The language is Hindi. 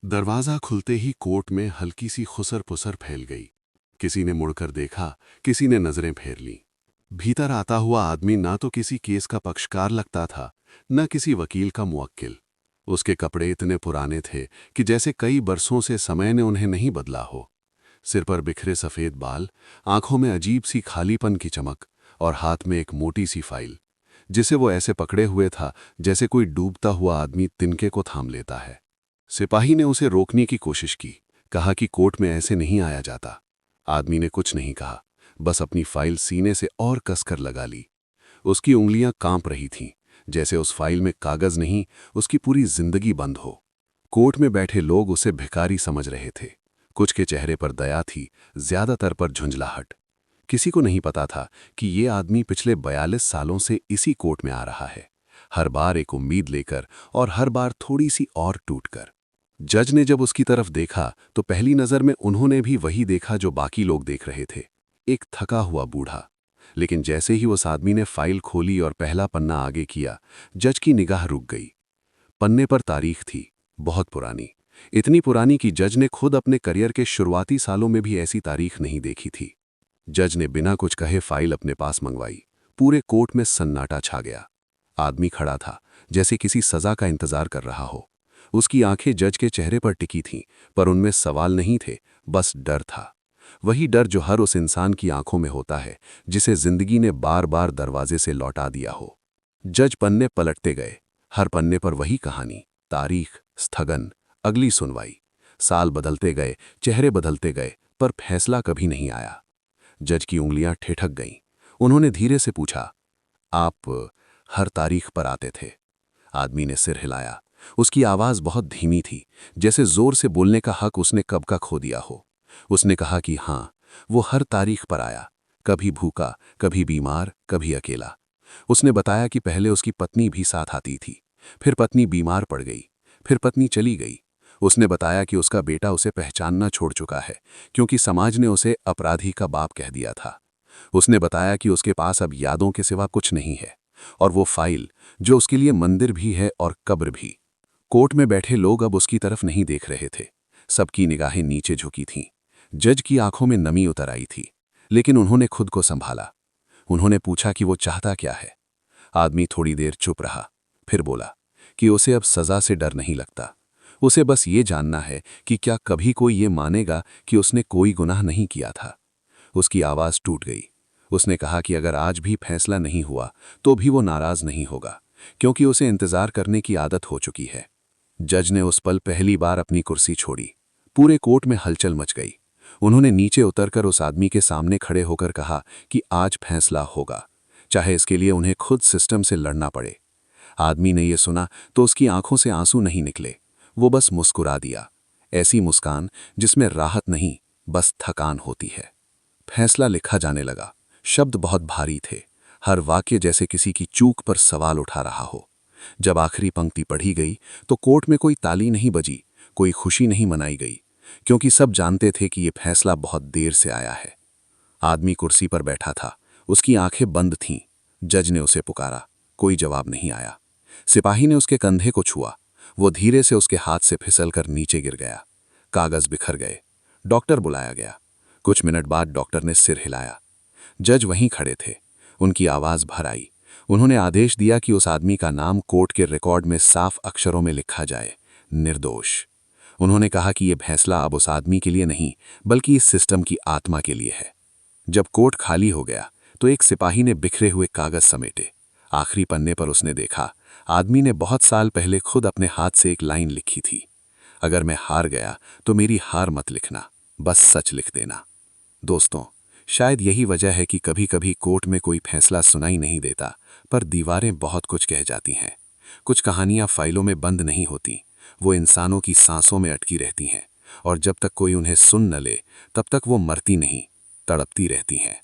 दरवाज़ा खुलते ही कोर्ट में हल्की सी खुसर-पुसर फैल गई। किसी ने मुड़कर देखा, किसी ने नज़रें फेर लीं। भीतर आता हुआ आदमी ना तो किसी केस का पक्षकार लगता था, न किसी वकील का मुवक्किल। उसके कपड़े इतने पुराने थे कि जैसे कई बरसों से समय ने उन्हें नहीं बदला हो। सिर पर बिखरे सफ़ेद बाल, आंखों में अजीब सी खालीपन की चमक और हाथ में एक मोटी सी फाइल, जिसे वो ऐसे पकड़े हुए था जैसे कोई डूबता हुआ आदमी तिनके को थाम लेता है। सिपाही ने उसे रोकने की कोशिश की, कहा कि कोर्ट में ऐसे नहीं आया जाता। आदमी ने कुछ नहीं कहा, बस अपनी फाइल सीने से और कसकर लगा ली। उसकी उंगलियां कांप रही थीं, जैसे उस फाइल में कागज नहीं, उसकी पूरी जिंदगी बंद हो। कोर्ट में बैठे लोग उसे भिखारी समझ रहे थे। कुछ के चेहरे पर दया थी, ज्यादातर पर झुंझलाहट। किसी को नहीं पता था कि ये आदमी पिछले 42 सालों से इसी कोर्ट में आ रहा है, हर बार एक उम्मीद लेकर और हर बार थोड़ी सी और टूटकर। जज ने जब उसकी तरफ देखा तो पहली नज़र में उन्होंने भी वही देखा जो बाकी लोग देख रहे थे, एक थका हुआ बूढ़ा। लेकिन जैसे ही उस आदमी ने फाइल खोली और पहला पन्ना आगे किया, जज की निगाह रुक गई। पन्ने पर तारीख थी, बहुत पुरानी, इतनी पुरानी कि जज ने खुद अपने करियर के शुरुआती सालों में भी ऐसी तारीख नहीं देखी थी। जज ने बिना कुछ कहे फाइल अपने पास मंगवाई। पूरे कोर्ट में सन्नाटा छा गया। आदमी खड़ा था, जैसे किसी सजा का इंतजार कर रहा हो। उसकी आंखें जज के चेहरे पर टिकी थीं, पर उनमें सवाल नहीं थे, बस डर था। वही डर जो हर उस इंसान की आंखों में होता है जिसे जिंदगी ने बार बार दरवाजे से लौटा दिया हो। जज पन्ने पलटते गए, हर पन्ने पर वही कहानी, तारीख, स्थगन, अगली सुनवाई। साल बदलते गए, चेहरे बदलते गए, पर फैसला कभी नहीं आया। जज की उंगलियां ठिठक गईं। उन्होंने धीरे से पूछा, आप हर तारीख पर आते थे? आदमी ने सिर हिलाया। उसकी आवाज बहुत धीमी थी, जैसे जोर से बोलने का हक उसने कब का खो दिया हो। उसने कहा कि हाँ, वो हर तारीख पर आया, कभी भूखा, कभी बीमार, कभी अकेला। उसने बताया कि पहले उसकी पत्नी भी साथ आती थी, फिर पत्नी बीमार पड़ गई, फिर पत्नी चली गई। उसने बताया कि उसका बेटा उसे पहचानना छोड़ चुका है, क्योंकि समाज ने उसे अपराधी का बाप कह दिया था। उसने बताया कि उसके पास अब यादों के सिवा कुछ नहीं है, और वो फाइल, जो उसके लिए मंदिर भी है और कब्र भी। कोर्ट में बैठे लोग अब उसकी तरफ नहीं देख रहे थे। सबकी निगाहें नीचे झुकी थीं। जज की आंखों में नमी उतर आई थी, लेकिन उन्होंने खुद को संभाला। उन्होंने पूछा कि वो चाहता क्या है। आदमी थोड़ी देर चुप रहा, फिर बोला कि उसे अब सजा से डर नहीं लगता। उसे बस ये जानना है कि क्या कभी कोई ये मानेगा कि उसने कोई गुनाह नहीं किया था। उसकी आवाज़ टूट गई। उसने कहा कि अगर आज भी फैसला नहीं हुआ तो भी वो नाराज नहीं होगा, क्योंकि उसे इंतजार करने की आदत हो चुकी है। जज ने उस पल पहली बार अपनी कुर्सी छोड़ी। पूरे कोर्ट में हलचल मच गई। उन्होंने नीचे उतरकर उस आदमी के सामने खड़े होकर कहा कि आज फैसला होगा, चाहे इसके लिए उन्हें खुद सिस्टम से लड़ना पड़े। आदमी ने यह सुना तो उसकी आंखों से आंसू नहीं निकले, वो बस मुस्कुरा दिया, ऐसी मुस्कान जिसमें राहत नहीं, बस थकान होती है। फैसला लिखा जाने लगा। शब्द बहुत भारी थे, हर वाक्य जैसे किसी की चूक पर सवाल उठा रहा हो। जब आखिरी पंक्ति पढ़ी गई तो कोर्ट में कोई ताली नहीं बजी, कोई खुशी नहीं मनाई गई, क्योंकि सब जानते थे कि यह फैसला बहुत देर से आया है। आदमी कुर्सी पर बैठा था, उसकी आंखें बंद थीं। जज ने उसे पुकारा, कोई जवाब नहीं आया। सिपाही ने उसके कंधे को छुआ, वो धीरे से उसके हाथ से फिसलकर नीचे गिर गया। कागज बिखर गए। डॉक्टर बुलाया गया। कुछ मिनट बाद डॉक्टर ने सिर हिलाया। जज वहीं खड़े थे, उनकी आवाज भर आई। उन्होंने आदेश दिया कि उस आदमी का नाम कोर्ट के रिकॉर्ड में साफ अक्षरों में लिखा जाए, निर्दोष। उन्होंने कहा कि यह फैसला अब उस आदमी के लिए नहीं, बल्कि इस सिस्टम की आत्मा के लिए है। जब कोर्ट खाली हो गया तो एक सिपाही ने बिखरे हुए कागज समेटे। आखिरी पन्ने पर उसने देखा, आदमी ने बहुत साल पहले खुद अपने हाथ से एक लाइन लिखी थी, अगर मैं हार गया तो मेरी हार मत लिखना, बस सच लिख देना। दोस्तों, शायद यही वजह है कि कभी कभी कोर्ट में कोई फैसला सुनाई नहीं देता, पर दीवारें बहुत कुछ कह जाती हैं। कुछ कहानियां फाइलों में बंद नहीं होती, वो इंसानों की सांसों में अटकी रहती हैं, और जब तक कोई उन्हें सुन न ले, तब तक वो मरती नहीं, तड़पती रहती हैं।